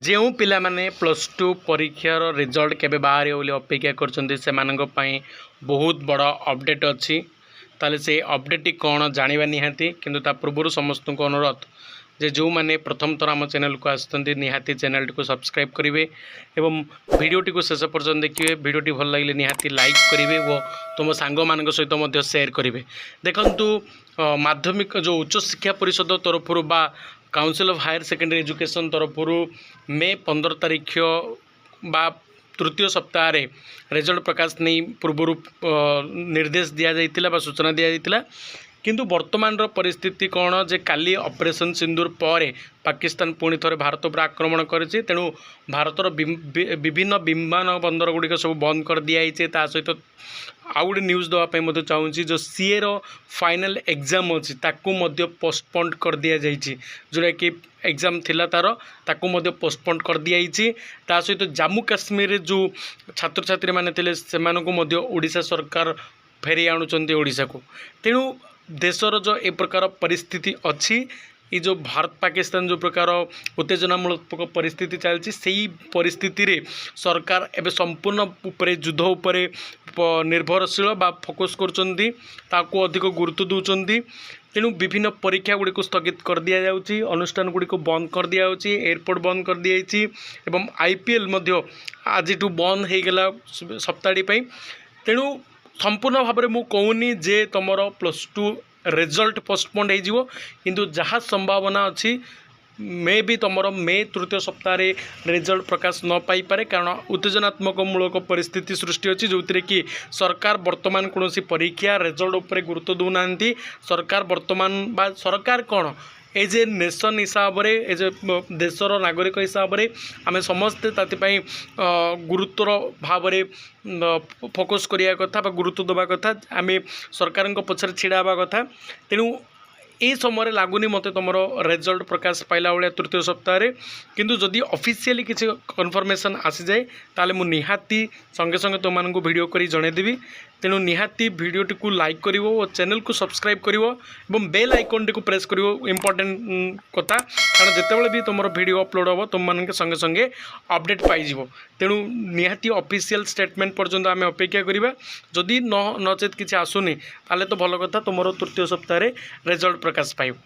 ଯେଉଁ ପିଲାମାନେ +2 ପରୀକ୍ଷାର ରେଜଲ୍ଟ କେବେ ବାହାରିବ ବୋଲି ଅପେକ୍ଷା କରୁଛନ୍ତି ସେମାନଙ୍କ ପାଇଁ ବହୁତ ବଡ଼ ଅପଡେଟ୍ ଅଛି। ତାହେଲେ ସେ ଅପଡେଟ୍ଟି କ'ଣ ଜାଣିବା ନିହାତି, କିନ୍ତୁ ତା ପୂର୍ବରୁ ସମସ୍ତଙ୍କୁ ଅନୁରୋଧ ଯେ ଯେଉଁମାନେ ପ୍ରଥମ ଥର ଆମ ଚ୍ୟାନେଲକୁ ଆସୁଛନ୍ତି ନିହାତି ଚ୍ୟାନେଲଟିକୁ ସବସ୍କ୍ରାଇବ୍ କରିବେ ଏବଂ ଭିଡ଼ିଓଟିକୁ ଶେଷ ପର୍ଯ୍ୟନ୍ତ ଦେଖିବେ। ଭିଡ଼ିଓଟି ଭଲ ଲାଗିଲେ ନିହାତି ଲାଇକ୍ କରିବେ ଓ ତୁମ ସାଙ୍ଗମାନଙ୍କ ସହିତ ମଧ୍ୟ ସେୟାର କରିବେ। ଦେଖନ୍ତୁ, ମାଧ୍ୟମିକ ଯେଉଁ ଉଚ୍ଚଶିକ୍ଷା ପରିଷଦ ତରଫରୁ ବା କାଉନସିଲ୍ ଅଫ୍ ହାयर सेकेंडरी एजुकेशन तरफରୁ मे 15 तारिख बा तृतीय सप्ताह रिजल्ट प्रकाश नहीं पूर्व निर्देश दि जाइतिला बा सूचना दि जाइतिला। किंतु वर्तमान परिस्थिति कौन जे काली ऑपरेशन सिंदूर पर पाकिस्तान पुणी थे भारत पर आक्रमण करेछि, तेणु भारतर विभिन्न विमान बंदर गुड़िक सब बंद कर दिखाई। सहित आउ गोटे न्यूज़ देवाई चाहूँगी जो सीए रो फाइनल एग्जाम अच्छी ताकू पोस्टपोन कर दि जाइए, जोटा कि एग्जाम थिला ताकू पोस्टपोन कर दिखाई। सहित जम्मू काश्मीर जो छात्र छात्री मैंने थे से ओडिशा सरकार फेरी आणुचंती ओडिशा को। तेणु देशर जो ए प्रकार परिस्थिति अच्छी, ये जो भारत पाकिस्तान जो प्रकार उत्तेजनामूलक परिस्थिति चलती से परिस्थिति रे सरकार एवं संपूर्ण उपरे युद्ध उपरे निर्भरशील बा फोकस करचंती, ताको अधिक गुरुत्व दूचंती। तेणु विभिन्न परीक्षा गुड़ी को स्थगित कर दि जाउची, अनुष्ठान गुड़ी को बंद कर दि जाउची, एयरपोर्ट बंद कर दि जाइची एवं आईपीएल मध्य आज बंद हो गला सप्ताहटी पई। तेणु संपूर्ण भाव में मुझे कहूनी जे तुम +2 रिजल्ट पोस्टपोन हो, किंतु जहाँ संभावना अच्छी मे भी तुम मे तृतीय सप्ताह रिजल्ट प्रकाश न पाई पारे, कारण उत्तेजनात्मक मूलक परिस्थिति सृष्टि अच्छी जो कि सरकार वर्तमान कौन परीक्षा रिजल्ट उपर गुरुत्व दूना। सरकार वर्तमान बा सरकार कौन एज ए नेशन हिसाब से एज ए देशर नागरिक हिसाब से आम समस्ते तापाई गुरुत्वर भाव फोकस करिया कथा बा गुरुत्व देवा कथा, आम सरकार पछरे छिड़ा कथा। तेणु ये समय लगुनि मत तुम रिजल्ट प्रकाश पाइला भाया तृतीय सप्ताह किंतु जदि ऑफिशियली किसी कन्फर्मेशन आसी जाए ताले मु निहाती संगे संगे तुमको वीडियो करी जनईदेवी। तेणु निहाती वीडियोटी को लाइक करिवो और चैनल को सब्सक्राइब करिवो एवं बेल आइकन टी को प्रेस करिवो। इंपोर्टेंट कथा, कारण जितेबाला भी तुम वीडियो अपलोड हम तुम मान संगे संगे अपडेट पाइजिवो। तेणु निहाती ऑफिशियल स्टेटमेंट पर्यंत आम अपेक्षा करिबा। जदि नचेत किसी आसुनी ताले तो भल कथा, तुम तृतीय सप्ताह रिजल्ट प्रकाश पाइब।